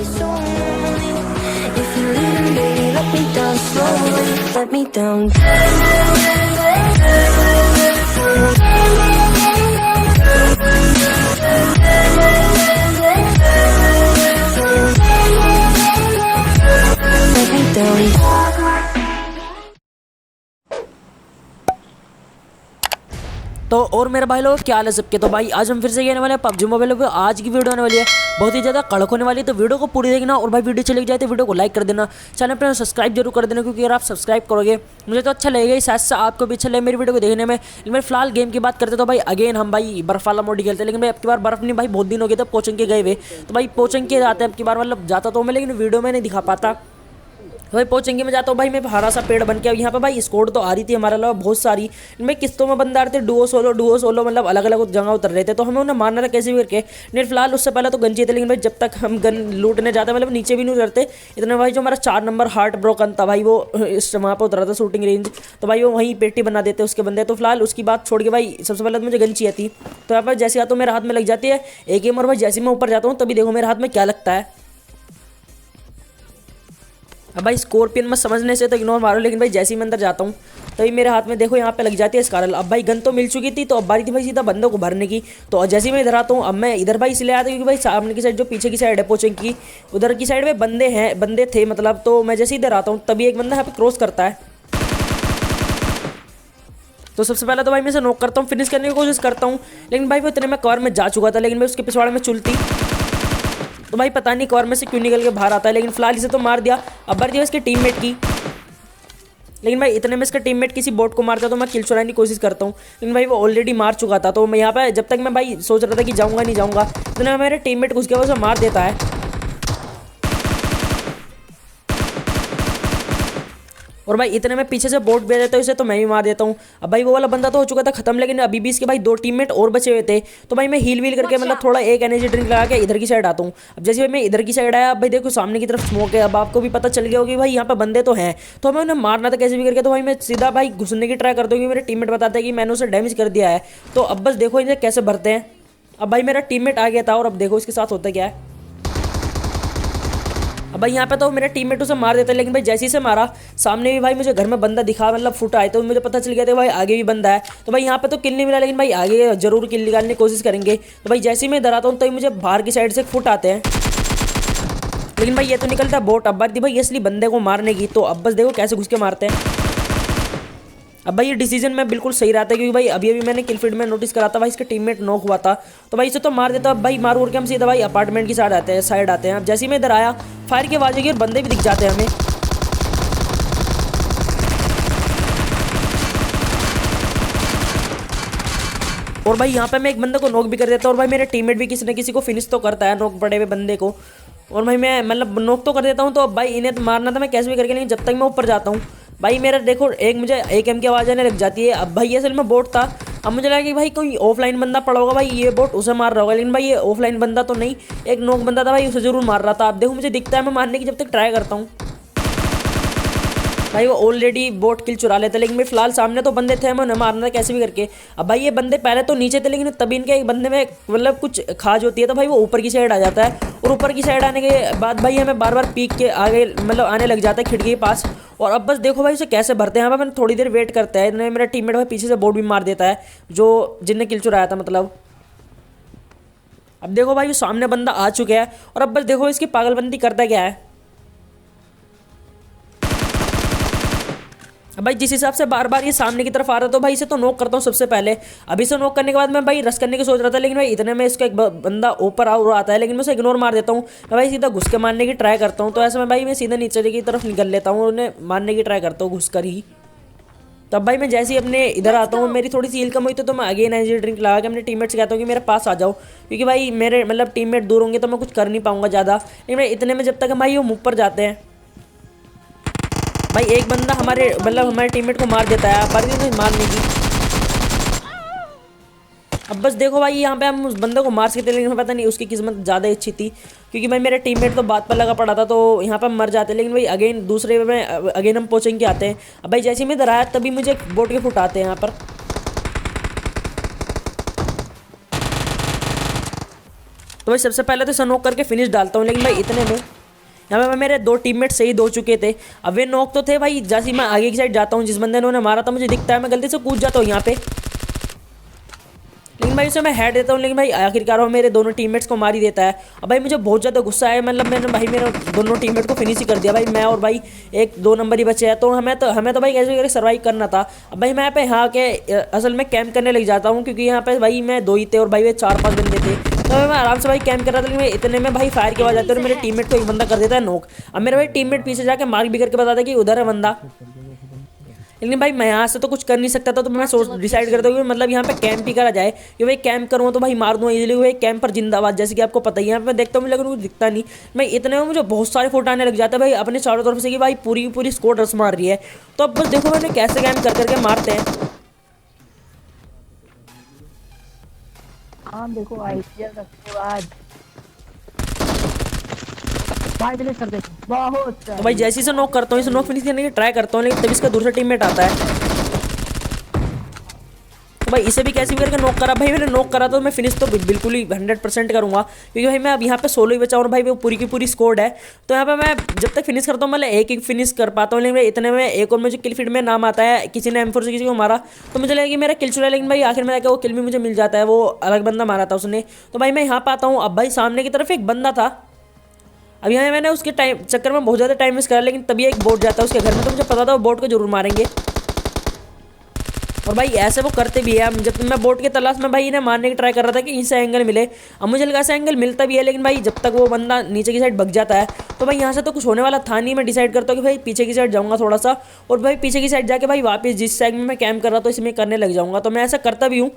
so lonely. If you're leaving, baby, let me down slowly. Let me down. Let me down. तो और मेरे भाई लोग क्या हाल है सबके। तो भाई आज हम फिर से कहने वाले हैं पबजी मोबाइल पे। आज की वीडियो आने वाली है बहुत ही ज़्यादा कड़क होने वाली है, तो वीडियो को पूरी देखना। और भाई वीडियो चली जाए तो वीडियो को लाइक कर देना, चैनल पर सब्सक्राइब जरूर कर देना, क्योंकि अगर आप सब्सक्राइब करोगे मुझे तो अच्छा लगेगा ही, साथ साथ आपको भी अच्छा लगेगा मेरी वीडियो को देखने में। लेकिन फिलहाल गेम की बात करते तो भाई अगेन हम भाई बर्फ वाला मोड खेलते हैं। लेकिन भाई अब की बार बर्फ नहीं भाई, बहुत दिन हो गए थे पोचंग के गए हुए, तो भाई पोचंग के जाते हैं अब की बार, मतलब जाता तो मैं लेकिन वीडियो में नहीं दिखा पाता। तो भाई पोचेंगे में जाता हूँ भाई मैं हरा सा पेड़ बन के। अब यहाँ पे भाई स्कोर तो आ रही थी हमारे अलावा बहुत सारी, इनमें किस्तों में बंदा आ रहे थे, डुओ सोलो मतलब अलग अलग जगह उतर रहे थे, तो हमें उन्हें मारना था कैसे भी करके। नहीं फिलहाल उससे पहले तो गन चाहिए थे, लेकिन भाई जब तक हम गन लूटने जाते मतलब नीचे भी नहीं उतरते इतने भाई जो हमारा 4 नंबर हार्ट ब्रोकन था भाई, वो इस वहाँ पर उतरा था शूटिंग रेंज, तो भाई वो वहीं पेटी बना देते उसके बंदे। तो फिलहाल उसकी बात छोड़ के भाई सबसे पहले तो मुझे गन चाहिए थी, तो यहाँ पर जैसे आते मेरे हाथ में लग जाती है एक गेम, और भाई जैसे मैं ऊपर जाता हूँ तभी देखो मेरे हाथ में क्या लगता है। अब भाई स्कॉर्पियन में समझने से तो इग्नोर मारो, लेकिन भाई जैसे ही मैं अंदर जाता हूँ तभी मेरे हाथ में देखो यहाँ पे लग जाती है स्कारल। अब भाई गन तो मिल चुकी थी, तो अब बारी थी भाई सीधा बंदों को भरने की। तो जैसे ही मैं इधर आता हूँ, अब मैं इधर भाई इसलिए आता हूँ क्योंकि भाई सामने की साइड जो पीछे की साइड है पोचिंग की, उधर की साइड में बंदे थे मतलब, तो मैं जैसे इधर आता हूँ तभी एक बंदा यहाँ पे क्रॉस करता है। तो सबसे पहले तो भाई मैं इसे नॉक करता हूँ, फिनिश करने की कोशिश करता हूँ, लेकिन भाई वो इतने में कवर में जा चुका था, लेकिन भाई उसके पिछवाड़े में चुलती, तो भाई पता नहीं कवर में से क्यों निकल के बाहर आता है। लेकिन फिलहाल इसे तो मार दिया। अब बारी थी इसके टीममेट की, लेकिन भाई इतने में इसका टीममेट किसी बोट को मारता तो मैं किल चुराने की कोशिश करता हूँ, लेकिन भाई वो ऑलरेडी मार चुका था। तो मैं यहाँ पे जब तक मैं भाई सोच रहा था कि जाऊँगा नहीं जाऊँगा, इतने में मेरे टीममेट घुस गया, उसे मार देता है। और भाई इतने में पीछे से बोट भेज देता है उसे, तो मैं भी मार देता हूँ। अब भाई वो वाला बंदा तो हो चुका था खत्म, लेकिन अभी भी इसके भाई 2 टीममेट और बचे हुए थे। तो भाई मैं हील व्हील करके मतलब थोड़ा एक एनर्जी ड्रिंक लगा के इधर की साइड आता हूँ। अब जैसे भाई मैं इधर की साइड आया, अब भाई देखो सामने की तरफ स्मोक है। अब आपको भी पता चल गया होगा कि भाई यहाँ पे बंदे तो हैं, तो हमें उन्हें मारना था कैसे भी करके। तो भाई मैं सीधा भाई घुसने की ट्राई करता हूँ, क्योंकि मेरे टीममेट बताते हैं कि मैंने उसे डैमेज कर दिया है। तो अब बस देखो इन्हें कैसे भरते हैं। अब भाई मेरा टीममेट आ गया था, और अब देखो इसके साथ होता क्या है। अब भाई यहाँ पे तो मेरे टीममेट उसे मार देता है, लेकिन भाई जैसे ही से मारा सामने भी भाई मुझे घर में बंदा दिखा मतलब फुट आए, तो मुझे पता चल गया था भाई आगे भी बंदा है। तो भाई यहाँ पे तो किल नहीं मिला, लेकिन भाई आगे जरूर किल निकालने की कोशिश करेंगे। तो भाई जैसे ही मैं इधर आता हूँ तो मुझे बाहर की साइड से फुट आते हैं, लेकिन भाई ये तो निकलता है बोट। अब बात थी भाई असली बंदे को मारने की, तो अब बस देखो कैसे घुस के मारते हैं। अब भाई ये डिसीजन में बिल्कुल सही रहा था, क्योंकि भाई अभी अभी मैंने किल फील्ड में नोटिस करा था भाई इसका टीममेट नॉक हुआ था, तो भाई इसे तो मार देता। अब भाई मार उड़ के हम सीधा भाई अपार्टमेंट की साइड आते हैं। अब जैसे ही मैं इधर आया फायर की आवाज़ होगी और बंदे भी दिख जाते हैं हमें। और भाई यहाँ पे मैं एक बंदे को नॉक भी कर देता हूँ, और भाई मेरे टीममेट भी किसी न किसी को फिनिश तो करता है नॉक पड़े हुए बंदे को। और भाई मैं मतलब नॉक तो कर देता हूँ। तो अब भाई इन्हें तो मारना था मैं कैसे भी करके, लेकिन जब तक मैं ऊपर जाता हूँ भाई मेरा देखो मुझे एक एम की आवाज़ आने लग जाती है। अब भाई ये असल में बोट था। अब मुझे लगा कि भाई कोई ऑफलाइन बंदा पड़ा होगा, भाई ये बोट उसे मार रहा होगा, लेकिन भाई ये ऑफलाइन बंदा तो नहीं, एक नॉक बंदा था भाई, उसे जरूर मार रहा था। अब देखो मुझे दिखता है, मैं मारने की जब तक ट्राई करता हूँ भाई वो ऑलरेडी बोट किल चुरा लेते, लेकिन भाई फिलहाल सामने तो बंदे थे, मैं उन्हें मारना था कैसे भी करके। अब भाई ये बंदे पहले तो नीचे थे, लेकिन तभी इनके एक बंदे में मतलब कुछ खाज होती है, तो भाई वो ऊपर की साइड आ जाता है, और ऊपर की साइड आने के बाद भाई हमें बार बार पीक के आगे मतलब आने लग जाता है खिड़की के पास। और अब बस देखो भाई उसे कैसे भरते हैं। यहाँ पर मैंने थोड़ी देर वेट करता है, मेरा टीममेट भाई पीछे से बोट भी मार देता है जो जिनने किल चुराया था मतलब। अब देखो भाई वो सामने बंदा आ चुका है, और अब बस देखो इसकी पागलबंदी करता क्या है। अब भाई जिस हिसाब से बार बार ये सामने की तरफ आ रहा है, तो भाई इसे तो नॉक करता हूँ सबसे पहले। अभी से नॉक करने के बाद मैं भाई रश करने की सोच रहा था, लेकिन भाई इतने में इसका एक बंदा ऊपर आता है, लेकिन मैं उसे इग्नोर मार देता हूँ। मैं भाई सीधा घुस के मारने की ट्राई करता हूँ, तो ऐसे में भाई मैं सीधा नीचे की तरफ निकल लेता हूँ, उन्हें मारने की ट्राई करता हूँ घुस कर ही। तब भाई मैं जैसे ही अपने इधर आता हूँ, मेरी थोड़ी सी हील कम हुई तो मैं अगेन एनर्जी ड्रिंक लगा के अपने टीममेट से कहता हूँ कि मेरे पास आ जाओ, क्योंकि भाई मेरे मतलब टीममेट दूर होंगे तो मैं कुछ कर नहीं पाऊंगा ज़्यादा। लेकिन इतने में जब तक भाई वो मुँह पर जाते हैं भाई एक बंदा हमारे टीममेट को मार देता है, पर नहीं मारने की। अब बस देखो भाई यहाँ पे हम उस बंदे को मार सकते, लेकिन पता नहीं उसकी किस्मत ज़्यादा अच्छी थी, क्योंकि भाई मेरे टीममेट तो बात पर लगा पड़ा था, तो यहाँ पर हम मर जाते। लेकिन भाई अगेन दूसरे में अगेन हम पोचिंग के आते हैं। अब भाई जैसे ही मैं इधर आया तभी मुझे बोट के फुट आते हैं यहाँ पर। तो तो भाई सबसे पहले तो इसे नॉक करके फिनिश डालता हूँ, लेकिन भाई इतने में यहाँ पे मेरे 2 टीममेट शहीद हो चुके थे। अब वे नॉक तो थे भाई, जैसे ही मैं आगे की साइड जाता हूँ जिस बंदे ने उन्होंने मारा था मुझे दिखता है, मैं गलती से कूद जाता हूँ यहाँ पे, लेकिन भाई उसे मैं हेड देता हूँ, लेकिन भाई आखिरकार वो मेरे दोनों टीममेट्स को मार ही देता है। अब भाई मुझे बहुत ज़्यादा गुस्सा आया, मतलब मैंने भाई मेरे दोनों टीममेट को फिनिश ही कर दिया भाई, मैं और भाई 1-2 नंबर ही बचे हैं। तो हमें तो भाई कैसे करके सर्वाइव करना था। अब भाई मैं यहाँ पे के असल में कैंप करने लग जाता हूँ, क्योंकि यहाँ पे भाई मैं 2 ही थे और भाई वे 4-5 बंदे थे। तो मैं आराम से भाई कैंप कर रहा था, लेकिन इतने में भाई फायर की आवाज़ आती है और मेरे टीममेट को एक बंदा कर देता है नॉक। अब मेरा भाई टीममेट पीछे जाके मार्क भी करके बताता है कि उधर है बंदा, लेकिन भाई मैं यहाँ से तो कुछ कर नहीं सकता था। तो मैं डिसाइड करता हूँ कि मतलब यहाँ पे कैंप ही करा जाए, कि भाई कैंप करूँ तो भाई मार दूँ इजीली, भाई कैंप पर जिंदाबाद, जैसे कि आपको पता ही है। यहाँ पे मैं देखता हूँ लेकिन कुछ दिखता नहीं, मैं इतने में मुझे बहुत सारे फुट आने लग जाते हैं भाई अपने चारों तरफ से कि भाई पूरी की पूरी स्क्वाड रस मार रही है। तो अब बस देखो मैंने कैसे कैंप कर करके मारते हैं। हाँ देखो आईपीएल रखो आज भाई विलेज कर दे बहुत। तो भाई जैसे ही से नॉक करता हूँ, इसे नॉक फिनिश करने की ट्राई करता हूँ, लेकिन तभी इसका दूसरा टीममेट आता है। तो भाई इसे भी कैसे भी करके नॉक करा, भाई मैंने नॉक करा तो मैं फिनिश तो बिल्कुल ही 100% करूँगा, क्योंकि भाई मैं अब यहाँ पे सोलो ही बचा हूँ और भाई वो पूरी की पूरी स्क्वाड है। तो यहाँ पे मैं जब तक फिनिश करता हूँ मतलब एक फिनिश कर पाता हूँ, लेकिन इतने में एक और मुझे किल फीड में नाम आता है, किसी ने M4 से किसी को मारा, तो मुझे लगा कि मेरा किल चुरा है, लेकिन भाई आखिर में जाकर वो किल भी मुझे मिल जाता है, वो अलग बंदा मारा था उसने। तो भाई मैं यहाँ पे आता हूँ। अब भाई सामने की तरफ एक बंदा था, अब यहाँ मैंने उसके टाइम चक्कर में बहुत ज़्यादा टाइम वेस्ट करा, लेकिन तभी एक बोट जाता है उसके घर में, तो मुझे पता था वो बोट को जरूर मारेंगे। और भाई ऐसे वो करते भी है। जब मैं बोट के तलाश में भाई इन्हें मारने की ट्राई कर रहा था कि इनसे एंगल मिले, अब मुझे लगा ऐसा एंगल मिलता भी है, लेकिन भाई जब तक वो बंदा नीचे की साइड भग जाता है तो भाई यहाँ से तो कुछ होने वाला था नहीं। मैं डिसाइड करता हूँ कि भाई पीछे की साइड जाऊँगा थोड़ा सा, और भाई पीछे की साइड जाके भाई वापस जिस साइड में मैं कैम्प कर रहा था इसमें करने लग जाऊँगा। तो मैं ऐसा करता भी हूँ।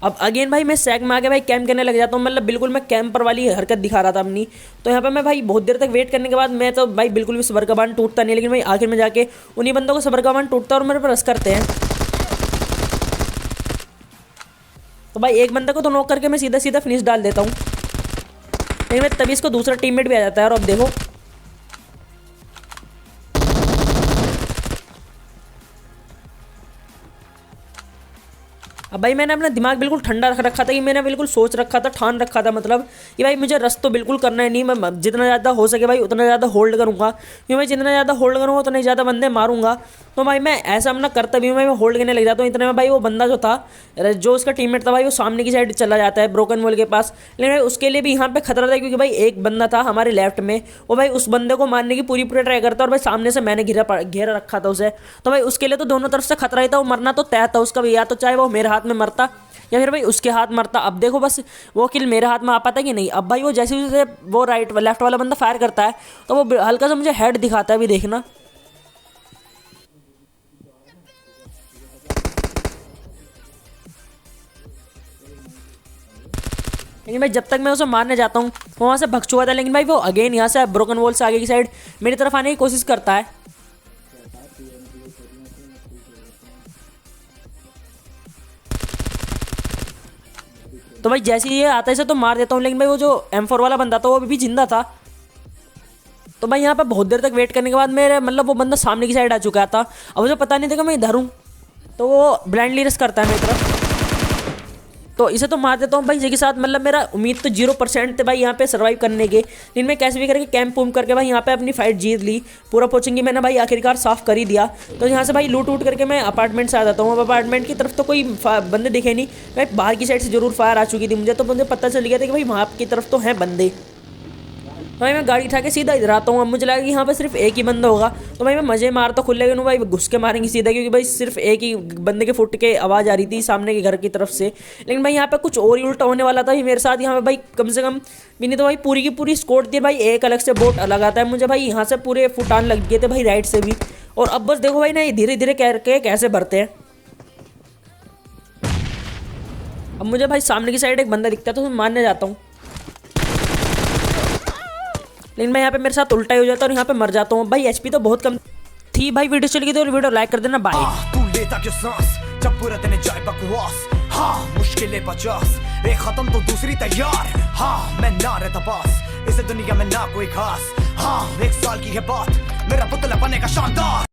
अब अगेन भाई मैं सैक में आके भाई कैंप करने लग जाता हूँ, मतलब बिल्कुल मैं कैंपर वाली हरकत दिखा रहा था अपनी। तो यहाँ पे मैं भाई बहुत देर तक वेट करने के बाद मैं तो भाई बिल्कुल भी सबर का बांध टूटता नहीं, लेकिन भाई आखिर में जाके उन्हीं बंदों को सबर का बांध टूटता और मेरे पर रस करते हैं। तो भाई एक बंदा को तो नॉक करके मैं सीधा सीधा फिनिश डाल देता हूँ, लेकिन मैं तभी इसको दूसरा टीममेट भी आ जाता है। और अब देखो अब भाई मैंने अपना दिमाग बिल्कुल ठंडा रख रखा था, कि मैंने बिल्कुल सोच रखा था, ठान रखा था मतलब कि भाई मुझे रस तो बिल्कुल करना है नहीं, मैं जितना ज़्यादा हो सके भाई उतना ज़्यादा होल्ड करूँगा, क्योंकि मैं जितना ज़्यादा होल्ड करूँगा उतने ज़्यादा बंदे मारूंगा। तो भाई मैं ऐसा अपना करता भी हूँ, मैं होल्ड करने लग जाता हूँ। इतने में भाई वो बंदा जो था, जो उसका टीममेट था भाई, वो सामने की साइड चला जाता है ब्रोकन वॉल के पास, लेकिन भाई उसके लिए भी यहाँ पे खतरा था, क्योंकि भाई एक बंदा था हमारे लेफ्ट में, वो भाई उस बंदे को मारने की पूरी ट्राई करता, और भाई सामने से मैंने घेरा रखा था उसे। तो भाई उसके लिए तो दोनों तरफ से खतरा ही था, वो मरना तो तय था उसका भी, या तो चाहे वो मेरे हाथ में मरता या फिर भाई उसके हाथ मरता। अब देखो बस वो किल मेरे हाथ में आ पाता कि नहीं। अब भाई वो जैसे जैसे वो लेफ्ट वाला बंदा फायर करता है तो वो हल्का सा मुझे हेड दिखाता है, भी देखना। लेकिन भाई जब तक मैं उसे मारने जाता हूँ वो वहाँ से भग चुका था, लेकिन भाई वो अगेन यहाँ से ब्रोकन वॉल से आगे की साइड मेरी तरफ आने की कोशिश करता है। तो भाई जैसे ही ये आता है इसे तो मार देता हूँ, लेकिन भाई वो जो M4 वाला बंदा था वो अभी भी जिंदा था। तो भाई यहाँ पे बहुत देर तक वेट करने के बाद मेरे मतलब वो बंदा सामने की साइड आ चुका था। अब मुझे पता नहीं था कि मैं इधर हूँ, तो वो ब्लाइंडली रस करता है मेरी तरफ, तो इसे तो मार देता हूँ भाई। जिसके साथ मतलब मेरा उम्मीद तो 0% थे भाई यहाँ पे सर्वाइव करने के, लेकिन मैं कैसे भी करके कैंप वूम करके भाई यहाँ पे अपनी फाइट जीत ली। पूरा पोचिंग मैंने भाई आखिरकार साफ कर ही दिया। तो यहाँ से भाई लूट वूट करके मैं अपार्टमेंट से आ जाता हूँ। अब अपार्टमेंट की तरफ तो कोई बंदे दिखे नहीं, भाई बाहर की साइड से जरूर फायर आ चुकी थी मुझे, तो मुझे पता चल गया था कि भाई वहाँ की तरफ तो हैं बंदे। भाई मैं गाड़ी उठा के सीधा इधर आता हूँ। अब मुझे लगा कि यहाँ पे सिर्फ एक ही बंदा होगा, तो भाई मैं मजे मार तो खुल लेकिन भाई घुस के मारेंगे सीधा, क्योंकि भाई सिर्फ एक ही बंदे के फुट के आवाज़ आ रही थी सामने के घर की तरफ से। लेकिन भाई यहाँ पे कुछ और ही उल्टा होने वाला था मेरे साथ। यहाँ पे भाई कम से कम भी नहीं तो भाई पूरी की पूरी स्क्वाड थी भाई, एक अलग से बोट अलग आता है मुझे भाई, यहाँ से पूरे फुटान लग गए थे भाई राइट से भी। और अब बस देखो भाई ना ये धीरे धीरे करके कैसे भरते हैं। अब मुझे भाई सामने की साइड एक बंदा दिखता है तो मैं मारने जाता हूँ, लेकिन मैं यहाँ पे मेरे साथ उल्टा ही हो जाता है और यहाँ पे मर जाता हूँ। भाई एचपी तो बहुत कम थी। भाई वीडियो चल गई तो वीडियो लाइक कर देना। बाय। तू लेता क्यों सांस जब पूरा दिन जाए बकवास। हाँ मुश्किलें 50 एक खत्म तो दूसरी तैयार। हाँ मैं ना रहता पास इस दुनिया में ना कोई खास। हाँ 1 साल की है बात मेरा पुतला बनेगा शानदार।